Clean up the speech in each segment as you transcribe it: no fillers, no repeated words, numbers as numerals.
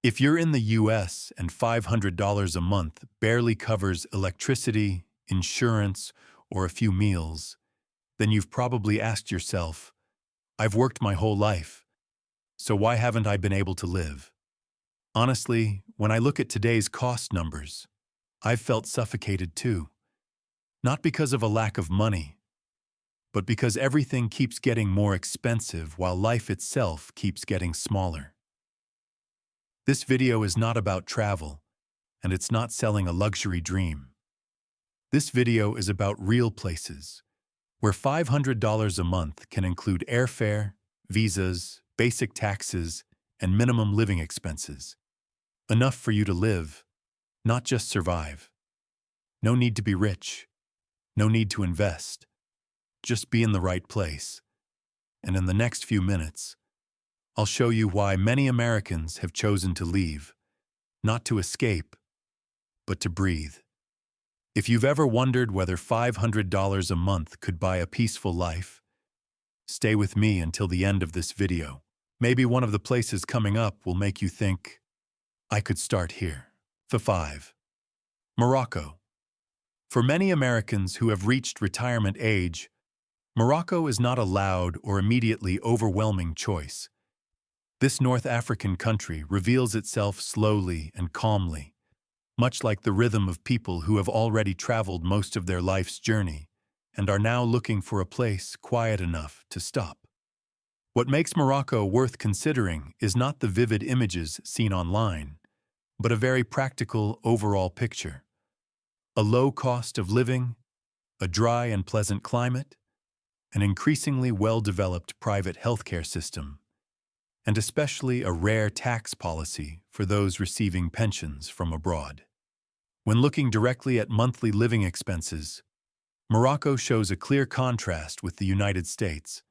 If you're in the US and $500 a month barely covers electricity, insurance, or a few meals, then you've probably asked yourself, I've worked my whole life, so why haven't I been able to live? Honestly, when I look at today's cost numbers, I've felt suffocated too. Not because of a lack of money, but because everything keeps getting more expensive while life itself keeps getting smaller. This video is not about travel, and it's not selling a luxury dream. This video is about real places, where $500 a month can include airfare, visas, basic taxes, and minimum living expenses. Enough for you to live, not just survive. No need to be rich. No need to invest. Just be in the right place. And in the next few minutes, I'll show you why many Americans have chosen to leave, not to escape, but to breathe. If you've ever wondered whether $500 a month could buy a peaceful life, stay with me until the end of this video. Maybe one of the places coming up will make you think, I could start here. 5. Morocco. For many Americans who have reached retirement age, Morocco is not a loud or immediately overwhelming choice. This North African country reveals itself slowly and calmly, much like the rhythm of people who have already traveled most of their life's journey and are now looking for a place quiet enough to stop. What makes Morocco worth considering is not the vivid images seen online, but a very practical overall picture. A low cost of living, a dry and pleasant climate, an increasingly well-developed private healthcare system, and especially a rare tax policy for those receiving pensions from abroad. When looking directly at monthly living expenses, Morocco shows a clear contrast with the United States,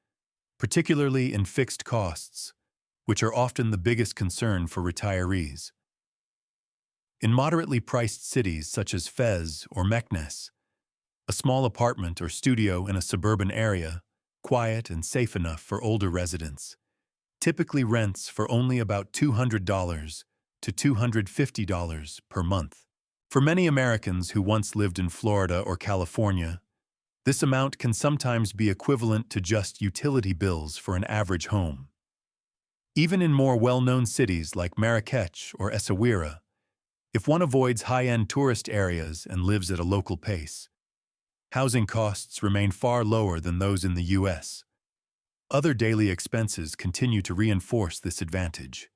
particularly in fixed costs, which are often the biggest concern for retirees. In moderately priced cities such as Fez or Meknes, a small apartment or studio in a suburban area, quiet and safe enough for older residents, typically rents for only about $200 to $250 per month. For many Americans who once lived in Florida or California, this amount can sometimes be equivalent to just utility bills for an average home. Even in more well-known cities like Marrakech or Essaouira, if one avoids high-end tourist areas and lives at a local pace, housing costs remain far lower than those in the U.S. Other daily expenses continue to reinforce this advantage.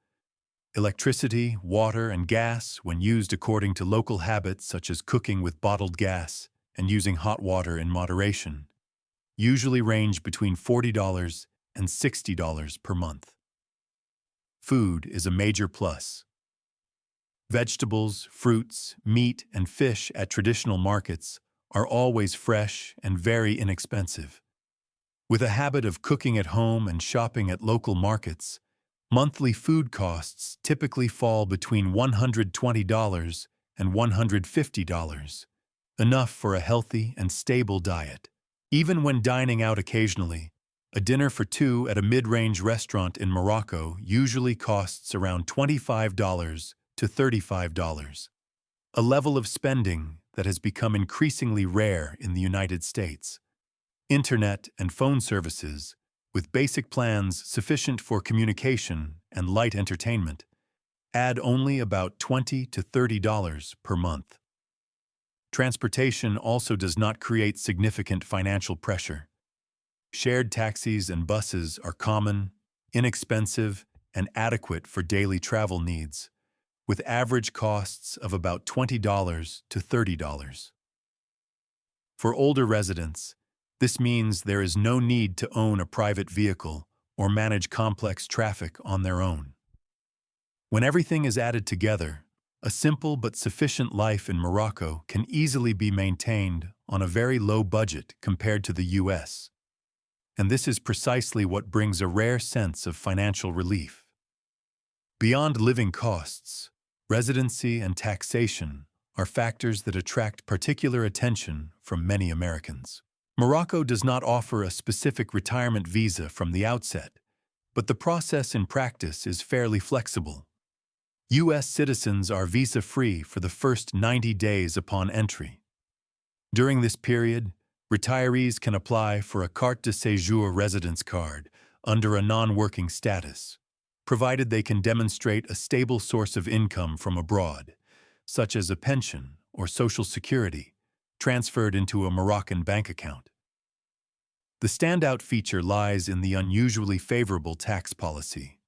Electricity, water, and gas, when used according to local habits such as cooking with bottled gas and using hot water in moderation, usually range between $40 and $60 per month. Food is a major plus. Vegetables, fruits, meat, and fish at traditional markets are always fresh and very inexpensive. With a habit of cooking at home and shopping at local markets, monthly food costs typically fall between $120 and $150, enough for a healthy and stable diet. Even when dining out occasionally, a dinner for two at a mid-range restaurant in Morocco usually costs around $25 to $35, a level of spending that has become increasingly rare in the United States. Internet and phone services, with basic plans sufficient for communication and light entertainment, add only about $20 to $30 per month. Transportation also does not create significant financial pressure. Shared taxis and buses are common, inexpensive, and adequate for daily travel needs, with average costs of about $20 to $30. For older residents, this means there is no need to own a private vehicle or manage complex traffic on their own. When everything is added together, a simple but sufficient life in Morocco can easily be maintained on a very low budget compared to the US. And this is precisely what brings a rare sense of financial relief. Beyond living costs, residency and taxation are factors that attract particular attention from many Americans. Morocco does not offer a specific retirement visa from the outset, but the process in practice is fairly flexible. U.S. citizens are visa-free for the first 90 days upon entry. During this period, retirees can apply for a carte de séjour residence card under a non-working status, provided they can demonstrate a stable source of income from abroad, such as a pension or Social Security, transferred into a Moroccan bank account. The standout feature lies in the unusually favorable tax policy.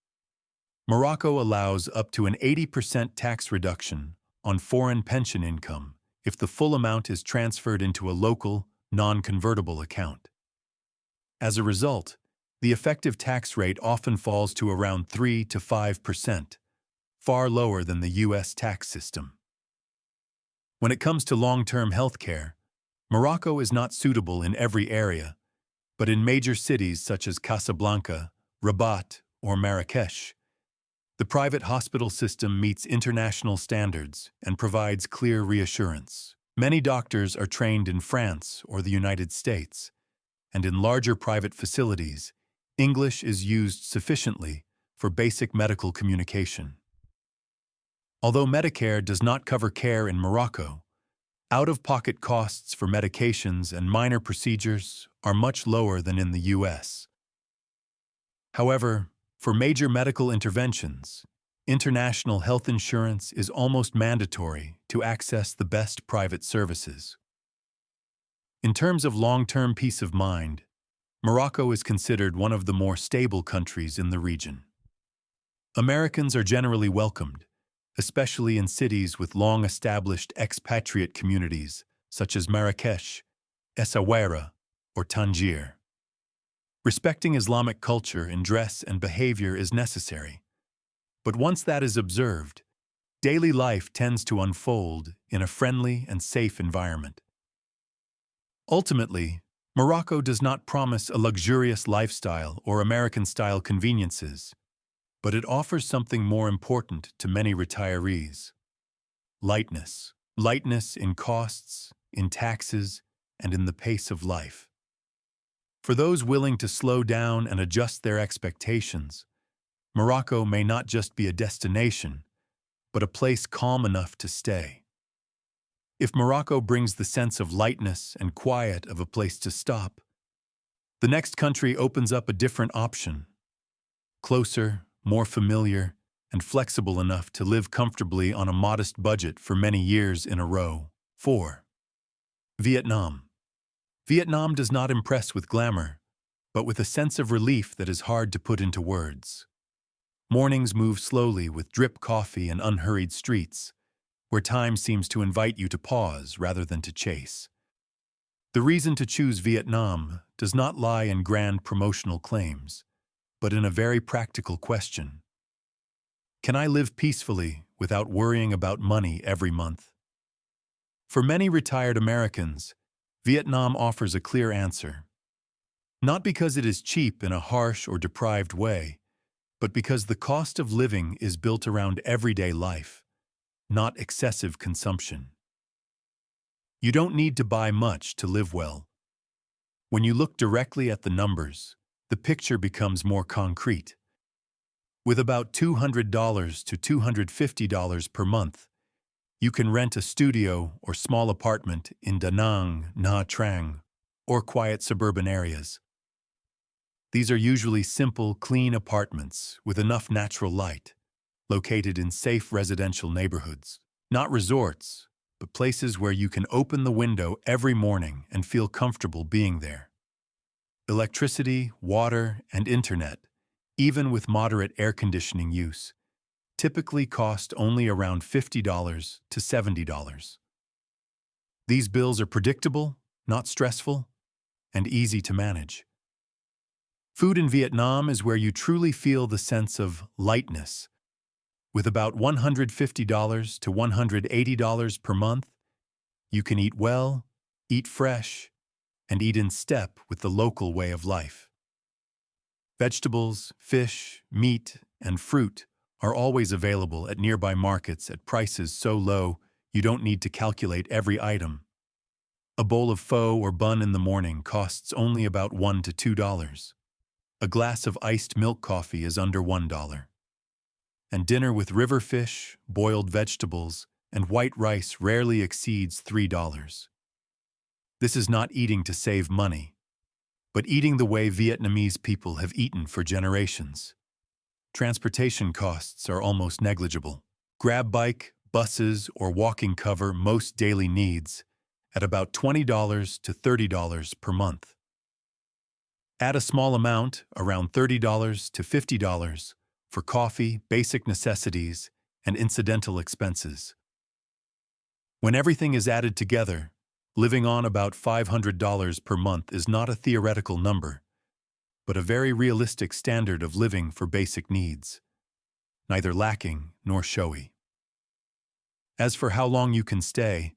Morocco allows up to an 80% tax reduction on foreign pension income if the full amount is transferred into a local, non-convertible account. As a result, the effective tax rate often falls to around 3 to 5%, far lower than the U.S. tax system. When it comes to long-term health care, Morocco is not suitable in every area, but in major cities such as Casablanca, Rabat, or Marrakesh, the private hospital system meets international standards and provides clear reassurance. Many doctors are trained in France or the United States, and in larger private facilities, English is used sufficiently for basic medical communication. Although Medicare does not cover care in Morocco, out-of-pocket costs for medications and minor procedures are much lower than in the U.S. However, for major medical interventions, international health insurance is almost mandatory to access the best private services. In terms of long-term peace of mind, Morocco is considered one of the more stable countries in the region. Americans are generally welcomed, especially in cities with long-established expatriate communities such as Marrakesh, Essaouira, or Tangier. Respecting Islamic culture in dress and behavior is necessary, but once that is observed, daily life tends to unfold in a friendly and safe environment. Ultimately, Morocco does not promise a luxurious lifestyle or American-style conveniences, but it offers something more important to many retirees: lightness. Lightness in costs, in taxes, and in the pace of life. For those willing to slow down and adjust their expectations, Morocco may not just be a destination, but a place calm enough to stay. If Morocco brings the sense of lightness and quiet of a place to stop, the next country opens up a different option, closer, more familiar, and flexible enough to live comfortably on a modest budget for many years in a row. 4. Vietnam. Vietnam does not impress with glamour, but with a sense of relief that is hard to put into words. Mornings move slowly with drip coffee and unhurried streets, where time seems to invite you to pause rather than to chase. The reason to choose Vietnam does not lie in grand promotional claims, but in a very practical question. Can I live peacefully without worrying about money every month? For many retired Americans, Vietnam offers a clear answer. Not because it is cheap in a harsh or deprived way, but because the cost of living is built around everyday life, not excessive consumption. You don't need to buy much to live well. When you look directly at the numbers, the picture becomes more concrete. With about $200 to $250 per month, you can rent a studio or small apartment in Da Nang, Nha Trang, or quiet suburban areas. These are usually simple, clean apartments with enough natural light, located in safe residential neighborhoods. Not resorts, but places where you can open the window every morning and feel comfortable being there. Electricity, water, and internet, even with moderate air conditioning use, typically cost only around $50 to $70. These bills are predictable, not stressful, and easy to manage. Food in Vietnam is where you truly feel the sense of lightness. With about $150 to $180 per month, you can eat well, eat fresh, and eat in step with the local way of life. Vegetables, fish, meat, and fruit are always available at nearby markets at prices so low you don't need to calculate every item. A bowl of pho or bun in the morning costs only about $1 to $2. A glass of iced milk coffee is under $1. and dinner with river fish, boiled vegetables, and white rice rarely exceeds $3. This is not eating to save money, but eating the way Vietnamese people have eaten for generations. Transportation costs are almost negligible. Grab bike, buses, or walking cover most daily needs at about $20 to $30 per month. Add a small amount, around $30 to $50, for coffee, basic necessities, and incidental expenses. When everything is added together, living on about $500 per month is not a theoretical number, but a very realistic standard of living for basic needs, neither lacking nor showy. As for how long you can stay,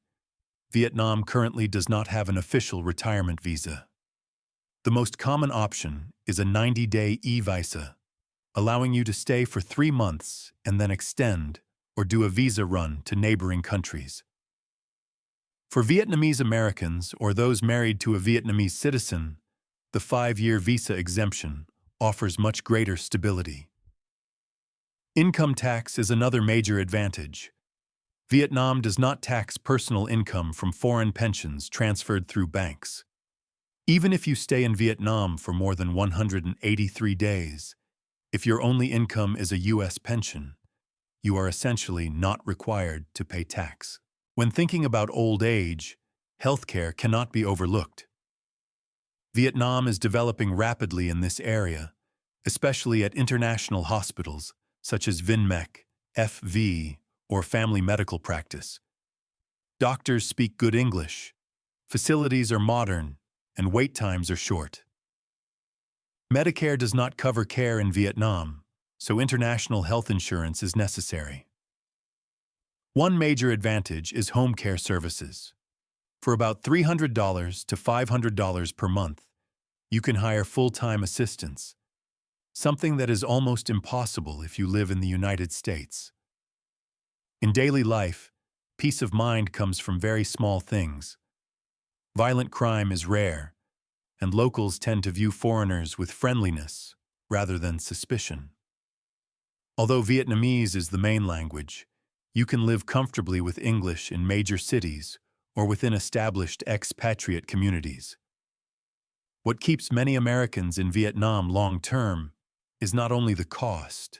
Vietnam currently does not have an official retirement visa. The most common option is a 90-day e-visa, allowing you to stay for 3 months and then extend or do a visa run to neighboring countries. For Vietnamese Americans or those married to a Vietnamese citizen, the 5-year visa exemption offers much greater stability. Income tax is another major advantage. Vietnam does not tax personal income from foreign pensions transferred through banks. Even if you stay in Vietnam for more than 183 days, if your only income is a U.S. pension, you are essentially not required to pay tax. When thinking about old age, healthcare cannot be overlooked. Vietnam is developing rapidly in this area, especially at international hospitals such as Vinmec, FV, or Family Medical Practice. Doctors speak good English, facilities are modern, and wait times are short. Medicare does not cover care in Vietnam, so international health insurance is necessary. One major advantage is home care services. For about $300 to $500 per month, you can hire full-time assistants, something that is almost impossible if you live in the United States. In daily life, peace of mind comes from very small things. Violent crime is rare, and locals tend to view foreigners with friendliness rather than suspicion. Although Vietnamese is the main language, you can live comfortably with English in major cities or within established expatriate communities. What keeps many Americans in Vietnam long-term is not only the cost,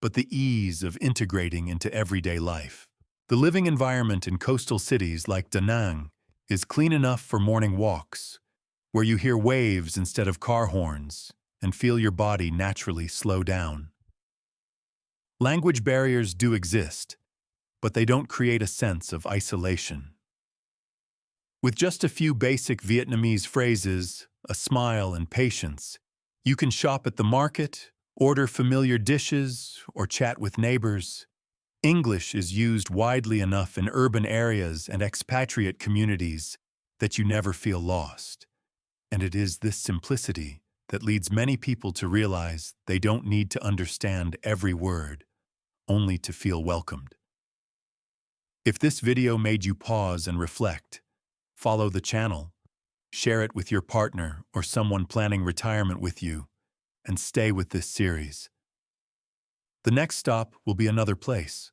but the ease of integrating into everyday life. The living environment in coastal cities like Da Nang is clean enough for morning walks, where you hear waves instead of car horns and feel your body naturally slow down. Language barriers do exist, but they don't create a sense of isolation. With just a few basic Vietnamese phrases, a smile, and patience, you can shop at the market, order familiar dishes, or chat with neighbors. English is used widely enough in urban areas and expatriate communities that you never feel lost. And it is this simplicity that leads many people to realize they don't need to understand every word, only to feel welcomed. If this video made you pause and reflect, follow the channel, share it with your partner or someone planning retirement with you, and stay with this series. The next stop will be another place,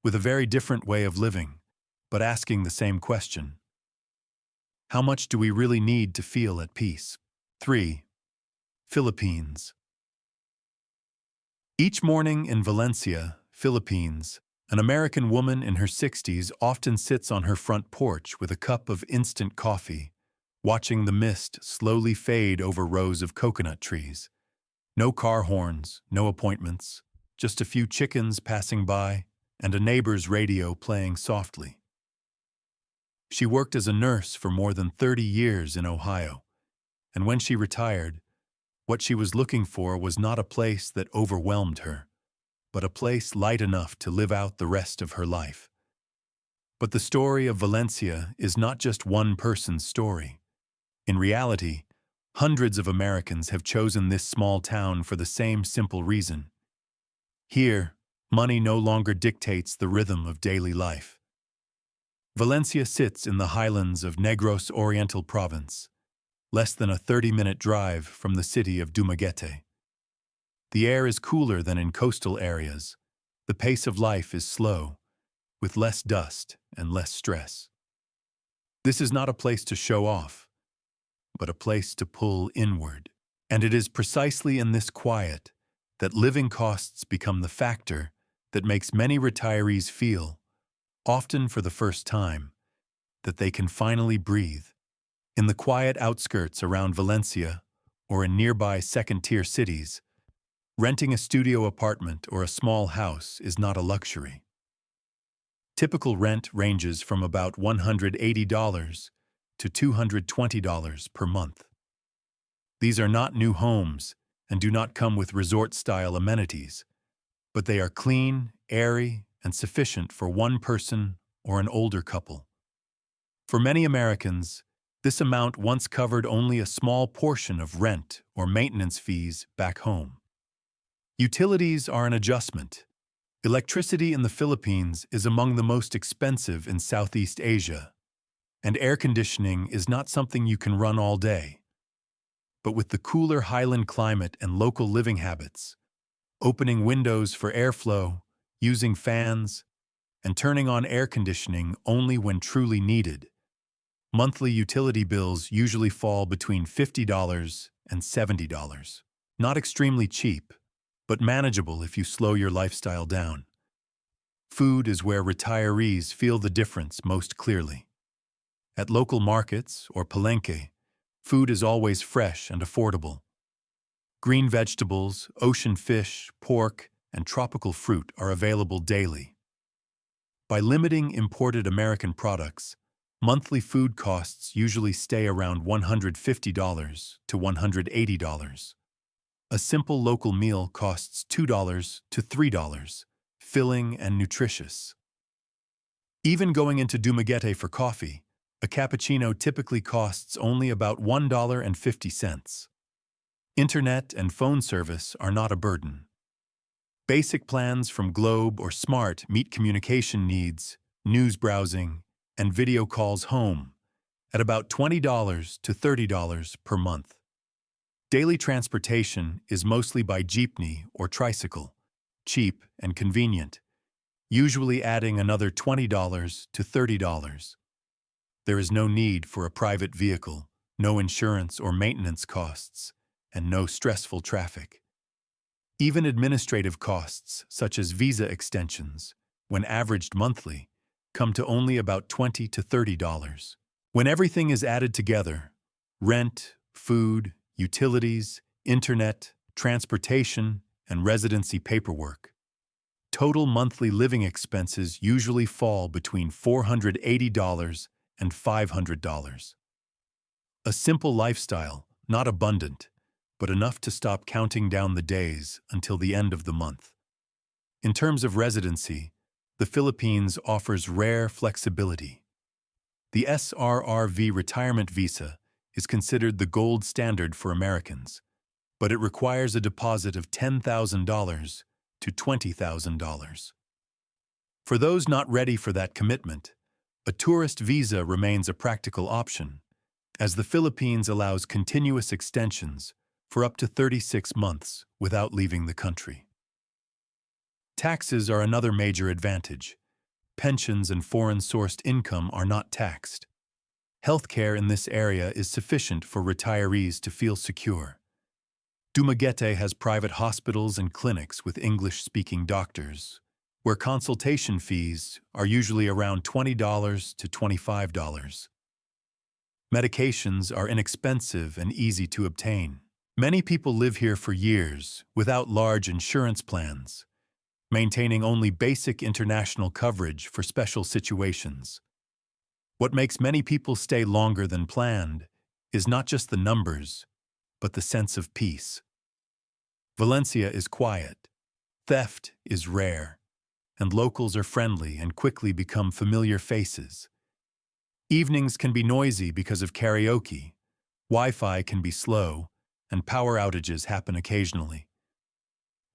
with a very different way of living, but asking the same question. How much do we really need to feel at peace? 3. Philippines. Each morning in Valencia, Philippines, an American woman in her 60s often sits on her front porch with a cup of instant coffee, watching the mist slowly fade over rows of coconut trees. No car horns, no appointments, just a few chickens passing by and a neighbor's radio playing softly. She worked as a nurse for more than 30 years in Ohio, and when she retired, what she was looking for was not a place that overwhelmed her, but a place light enough to live out the rest of her life. But the story of Valencia is not just one person's story. In reality, hundreds of Americans have chosen this small town for the same simple reason. Here, money no longer dictates the rhythm of daily life. Valencia sits in the highlands of Negros Oriental Province, less than a 30-minute drive from the city of Dumaguete. The air is cooler than in coastal areas, The pace of life is slow, with less dust and less stress. This is not a place to show off, but a place to pull inward. And it is precisely in this quiet that living costs become the factor that makes many retirees feel, often for the first time, that they can finally breathe. In the quiet outskirts around Valencia or in nearby second-tier cities, renting a studio apartment or a small house is not a luxury. Typical rent ranges from about $180 to $220 per month. These are not new homes and do not come with resort-style amenities, but they are clean, airy, and sufficient for one person or an older couple. For many Americans, this amount once covered only a small portion of rent or maintenance fees back home. Utilities are an adjustment. Electricity in the Philippines is among the most expensive in Southeast Asia, and air conditioning is not something you can run all day. But with the cooler highland climate and local living habits, opening windows for airflow, using fans, and turning on air conditioning only when truly needed, monthly utility bills usually fall between $50 and $70. Not extremely cheap, but manageable if you slow your lifestyle down. Food is where retirees feel the difference most clearly. At local markets or palenque, food is always fresh and affordable. Green vegetables, ocean fish, pork, and tropical fruit are available daily. By limiting imported American products, monthly food costs usually stay around $150 to $180. A simple local meal costs $2 to $3, filling and nutritious. Even going into Dumaguete for coffee, a cappuccino typically costs only about $1.50. Internet and phone service are not a burden. Basic plans from Globe or Smart meet communication needs, news browsing, and video calls home at about $20 to $30 per month. Daily transportation is mostly by jeepney or tricycle, cheap and convenient, usually adding another $20 to $30. There is no need for a private vehicle, no insurance or maintenance costs, and no stressful traffic. Even administrative costs, such as visa extensions, when averaged monthly, come to only about $20 to $30. When everything is added together, rent, food, utilities, internet, transportation, and residency paperwork, total monthly living expenses usually fall between $480 and $500. A simple lifestyle, not abundant, but enough to stop counting down the days until the end of the month. In terms of residency, the Philippines offers rare flexibility. The SRRV retirement visa is considered the gold standard for Americans, but it requires a deposit of $10,000 to $20,000. For those not ready for that commitment, a tourist visa remains a practical option, as the Philippines allows continuous extensions for up to 36 months without leaving the country. Taxes are another major advantage. Pensions and foreign-sourced income are not taxed. Healthcare in this area is sufficient for retirees to feel secure. Dumaguete has private hospitals and clinics with English-speaking doctors, where consultation fees are usually around $20 to $25. Medications are inexpensive and easy to obtain. Many people live here for years without large insurance plans, maintaining only basic international coverage for special situations. What makes many people stay longer than planned is not just the numbers, but the sense of peace. Valencia is quiet, theft is rare, and locals are friendly and quickly become familiar faces. Evenings can be noisy because of karaoke, Wi-Fi can be slow, and power outages happen occasionally.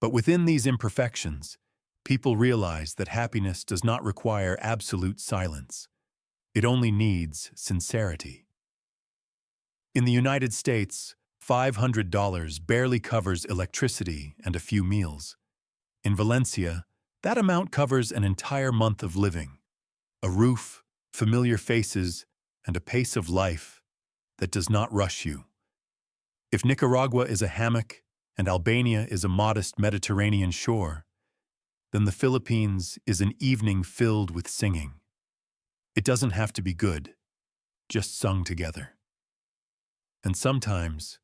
But within these imperfections, people realize that happiness does not require absolute silence. It only needs sincerity. In the United States, $500 barely covers electricity and a few meals. In Valencia, That amount covers an entire month of living, a roof, familiar faces, and a pace of life that does not rush you. If Nicaragua is a hammock and Albania is a modest Mediterranean shore, then the Philippines is an evening filled with singing. It doesn't have to be good, just sung together. And sometimes,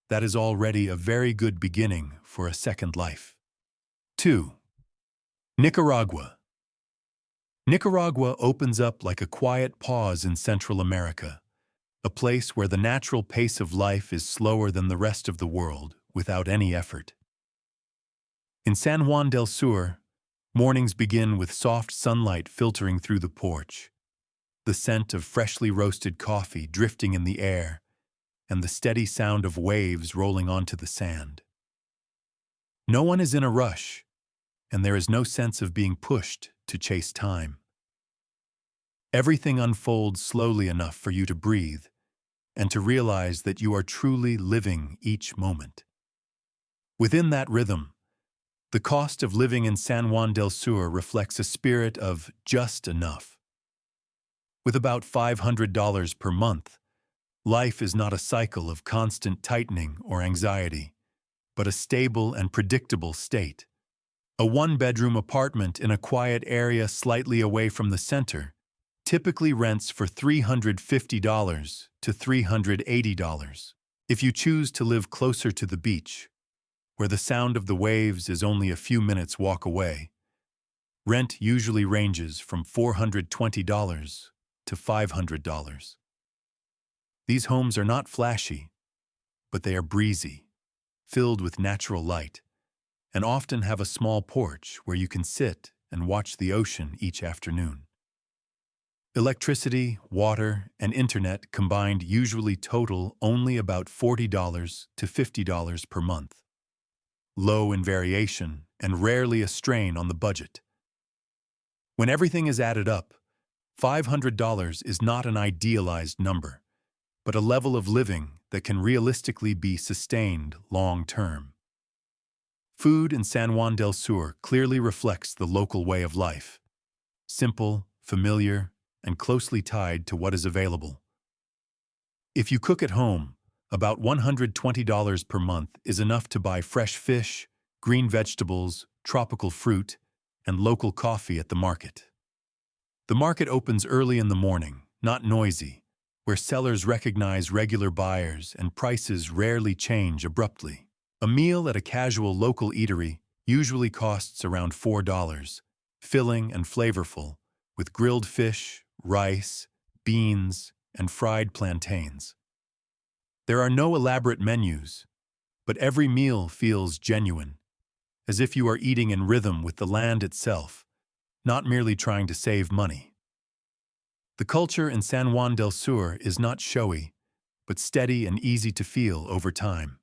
that is already a very good beginning for a second life. 2. Nicaragua. Nicaragua opens up like a quiet pause in Central America, a place where the natural pace of life is slower than the rest of the world without any effort. In San Juan del Sur, mornings begin with soft sunlight filtering through the porch, the scent of freshly roasted coffee drifting in the air, and the steady sound of waves rolling onto the sand. No one is in a rush, and there is no sense of being pushed to chase time. Everything unfolds slowly enough for you to breathe and to realize that you are truly living each moment. Within that rhythm, the cost of living in San Juan del Sur reflects a spirit of just enough. With about $500 per month, life is not a cycle of constant tightening or anxiety, but a stable and predictable state. A one-bedroom apartment in a quiet area slightly away from the center typically rents for $350 to $380. If you choose to live closer to the beach, where the sound of the waves is only a few minutes walk away, rent usually ranges from $420 to $500. These homes are not flashy, but they are breezy, filled with natural light, and often have a small porch where you can sit and watch the ocean each afternoon. Electricity, water, and internet combined usually total only about $40 to $50 per month. Low in variation and rarely a strain on the budget. When everything is added up, $500 is not an idealized number, but a level of living that can realistically be sustained long-term. Food in San Juan del Sur clearly reflects the local way of life. Simple, familiar, and closely tied to what is available. If you cook at home, about $120 per month is enough to buy fresh fish, green vegetables, tropical fruit, and local coffee at the market. The market opens early in the morning, not noisy, where sellers recognize regular buyers and prices rarely change abruptly. A meal at a casual local eatery usually costs around $4, filling and flavorful, with grilled fish, rice, beans, and fried plantains. There are no elaborate menus, but every meal feels genuine, as if you are eating in rhythm with the land itself, not merely trying to save money. The culture in San Juan del Sur is not showy, but steady and easy to feel over time.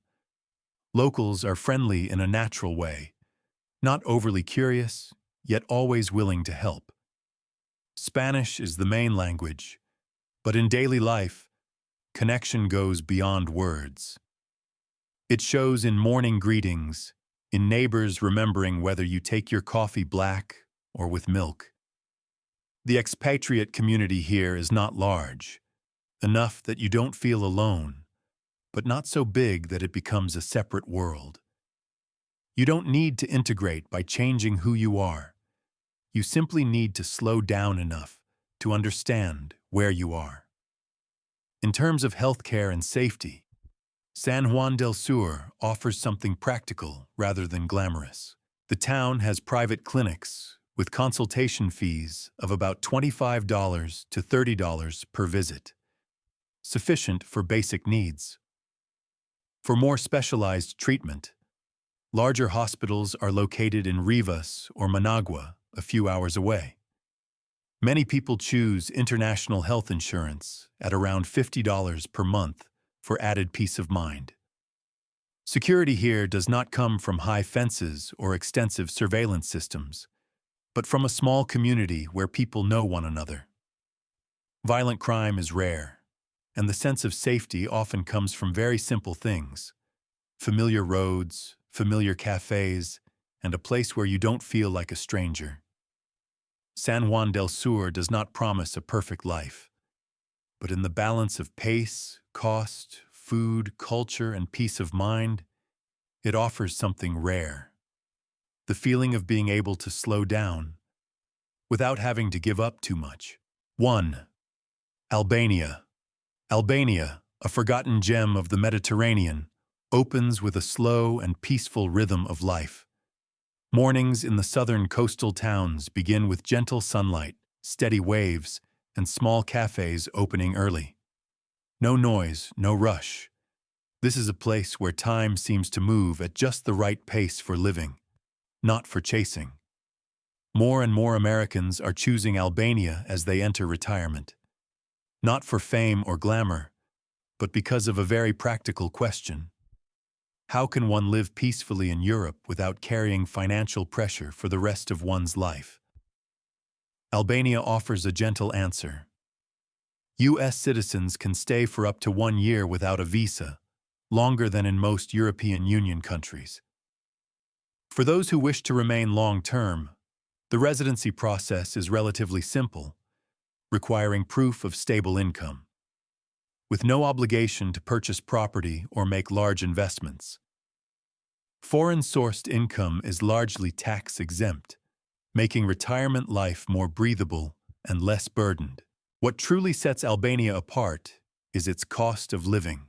Locals are friendly in a natural way, not overly curious, yet always willing to help. Spanish is the main language, but in daily life, connection goes beyond words. It shows in morning greetings, in neighbors remembering whether you take your coffee black or with milk. The expatriate community here is not large, enough that you don't feel alone, but not so big that it becomes a separate world. You don't need to integrate by changing who you are. You simply need to slow down enough to understand where you are. In terms of healthcare and safety, San Juan del Sur offers something practical rather than glamorous. The town has private clinics with consultation fees of about $25 to $30 per visit, sufficient for basic needs. For more specialized treatment, larger hospitals are located in Rivas or Managua, a few hours away. Many people choose international health insurance at around $50 per month for added peace of mind. Security here does not come from high fences or extensive surveillance systems, but from a small community where people know one another. Violent crime is rare, and the sense of safety often comes from very simple things: familiar roads, familiar cafes, and a place where you don't feel like a stranger. San Juan del Sur does not promise a perfect life, but in the balance of pace, cost, food, culture, and peace of mind, it offers something rare. The feeling of being able to slow down without having to give up too much. 1. Albania. Albania, a forgotten gem of the Mediterranean, opens with a slow and peaceful rhythm of life. Mornings in the southern coastal towns begin with gentle sunlight, steady waves, and small cafes opening early. No noise, no rush. This is a place where time seems to move at just the right pace for living, not for chasing. More and more Americans are choosing Albania as they enter retirement. Not for fame or glamour, but because of a very practical question. How can one live peacefully in Europe without carrying financial pressure for the rest of one's life? Albania offers a gentle answer. U.S. citizens can stay for up to 1 year without a visa, longer than in most European Union countries. For those who wish to remain long-term, the residency process is relatively simple, requiring proof of stable income, with no obligation to purchase property or make large investments. Foreign-sourced income is largely tax-exempt, making retirement life more breathable and less burdened. What truly sets Albania apart is its cost of living.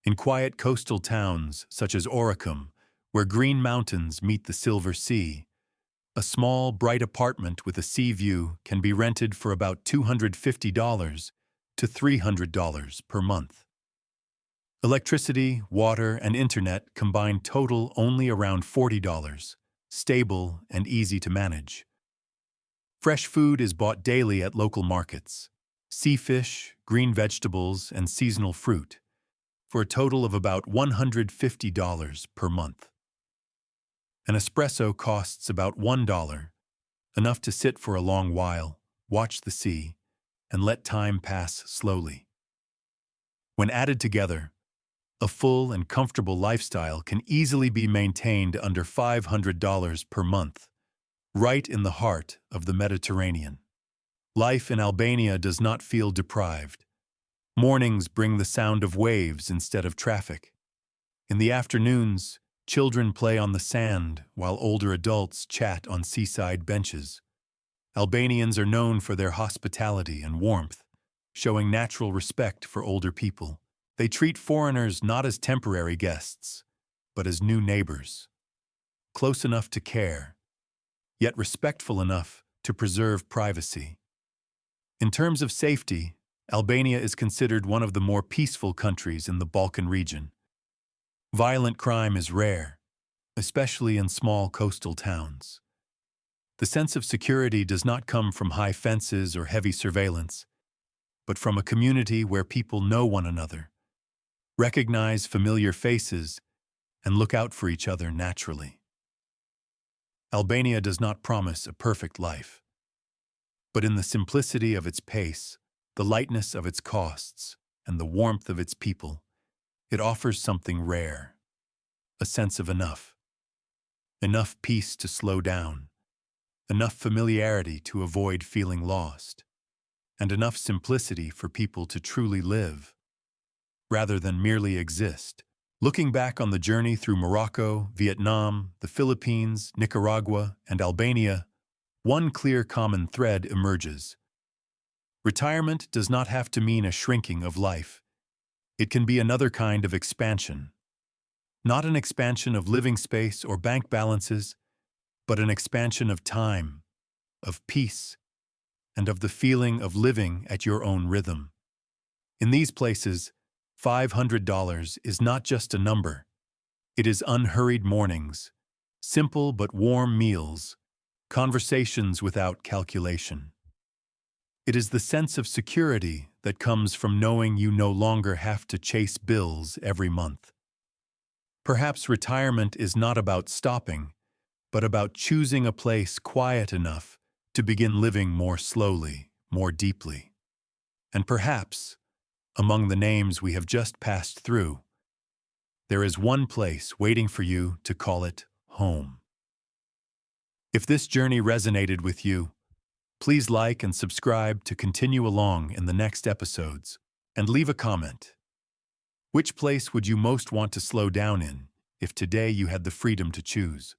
In quiet coastal towns such as Oricum, where green mountains meet the Silver Sea, a small, bright apartment with a sea view can be rented for about $250 to $300 per month. Electricity, water, and internet combined total only around $40, stable and easy to manage. Fresh food is bought daily at local markets, sea fish, green vegetables, and seasonal fruit, for a total of about $150 per month. An espresso costs about $1, enough to sit for a long while, watch the sea, and let time pass slowly. When added together, a full and comfortable lifestyle can easily be maintained under $500 per month, right in the heart of the Mediterranean. Life in Albania does not feel deprived. Mornings bring the sound of waves instead of traffic. In the afternoons, children play on the sand while older adults chat on seaside benches. Albanians are known for their hospitality and warmth, showing natural respect for older people. They treat foreigners not as temporary guests, but as new neighbors, close enough to care, yet respectful enough to preserve privacy. In terms of safety, Albania is considered one of the more peaceful countries in the Balkan region. Violent crime is rare, especially in small coastal towns. The sense of security does not come from high fences or heavy surveillance, but from a community where people know one another, recognize familiar faces, and look out for each other naturally. Albania does not promise a perfect life, but in the simplicity of its pace, the lightness of its costs, and the warmth of its people, it offers something rare, a sense of enough. Enough peace to slow down, enough familiarity to avoid feeling lost, and enough simplicity for people to truly live, rather than merely exist. Looking back on the journey through Morocco, Vietnam, the Philippines, Nicaragua, and Albania, one clear common thread emerges. Retirement does not have to mean a shrinking of life. It can be another kind of expansion. Not an expansion of living space or bank balances, but an expansion of time, of peace, and of the feeling of living at your own rhythm. In these places, $500 is not just a number. It is unhurried mornings, simple but warm meals, conversations without calculation. It is the sense of security that comes from knowing you no longer have to chase bills every month. Perhaps retirement is not about stopping, but about choosing a place quiet enough to begin living more slowly, more deeply. And perhaps, among the names we have just passed through, there is one place waiting for you to call it home. If this journey resonated with you, please like and subscribe to continue along in the next episodes, and leave a comment. Which place would you most want to slow down in if today you had the freedom to choose?